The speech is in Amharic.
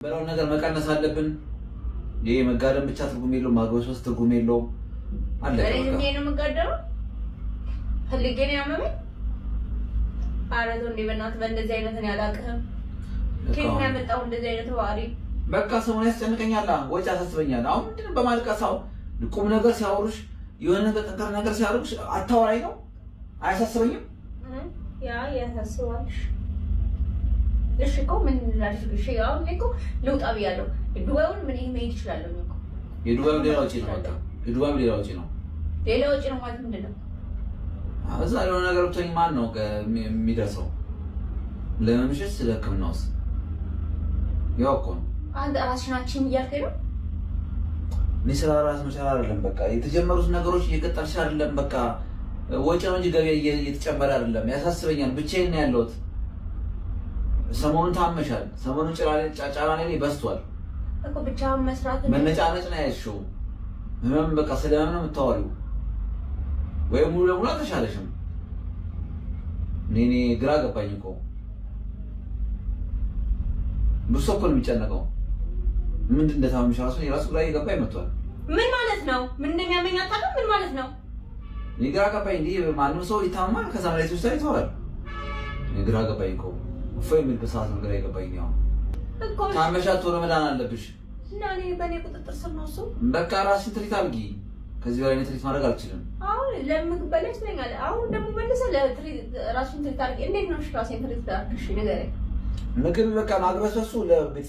በለው ነገር መቀነስ አለብን። ይሄ መጋደም ብቻ ትርጉም የለውም፣ ማግበስበስ ትርጉም የለውም። አለ እኔ ነው መጋደም ፈልጌ ነው ያመመኝ። አረዶ እንደ በእናትህ በእንደዚህ አይነት ነው ያላቀህም ከየት ነው ያመጣው እንደዚህ አይነት ባህሪ? በቃ ሰሞኑን ያስጨንቀኛል፣ ወጪ ያሳስበኛል። አሁን ምንድነው በማልቀሳው ቁም ነገር ሲያወሩሽ የሆነ ነገር ጠንካራ ነገር ሲያወሩሽ አታወራኝ ነው? አያሳስበኝም? ያ ያሳስባል። እሺ እኮ ምን ላድርግ? እሺ ያው እኮ ልውጣ ብያለሁ። ዱባዩን ምን መሄድ እችላለሁ እኮ። የዱባዩ ሌላ ወጪ ነው። በቃ የዱባዩ ሌላ ወጪ ነው። ሌላ ወጪ ነው ማለት ምንድን ነው? እዛ የሆነ ነገር ብትሆኝ ማን ነው የሚደርሰው? ለመምሸት ስለ ሕክምናውስ ያው እኮ ነው። አንተ ራስሽናችን እያልከኝ ነው? እኔ ስራ ራስ መቻል አይደለም። በቃ የተጀመሩት ነገሮች እየቀጠልሽ አይደለም። በቃ ወጪ ነው እንጂ ገቢ እየተጨመረ አይደለም። ያሳስበኛል። ብቻዬን ነው ያለሁት። ሰሞኑን ታመሻል። ሰሞኑን ጫጫና ላይ በዝቷል እኮ። ብቻውን መስራት ነው መነጫነጭ ነው ያልሽው። ህመም በቃ ስለምን ነው የምታወሪው? ወይ ሙሉ ለሙሉ አልተሻለሽም? እኔ ግራ ገባኝ እኮ። ብሶ እኮ ነው የሚጨነቀው። ምንድን እንደታመምሽ ራሱ የራሱ ግራ እየገባኝ መጥቷል። ምን ማለት ነው? ምን እንደሚያመኝ አታውቅም? ምን ማለት ነው? እኔ ግራ ገባኝ። እንዲህ ማንም ሰው ይታመማል፣ ከዛ ላይ ተወስታ ይተዋል። እኔ ግራ ገባኝ እኮ። እፎይ የሚል በሰዓት ነው ግራ የገባኝ ነው እኮ። ታመሻት ቶሎ መዳን አለብሽ። እና እኔ በእኔ ቁጥጥር ስር ነው እሱ። በቃ ራስሽን ትሪት አድርጊ። ከዚህ በላይ ትሪት ማድረግ አልችልም። አሁን ለምግብ በላሽ ትለኛለህ። አሁን ደግሞ መልሰህ ራስሽን ትሪት አድርጊ። እንዴት ነው ራሴን ትሪት አድርጊ? እሺ ንገረኝ። ምግብ በቃ ማግበስበሱ ለቤት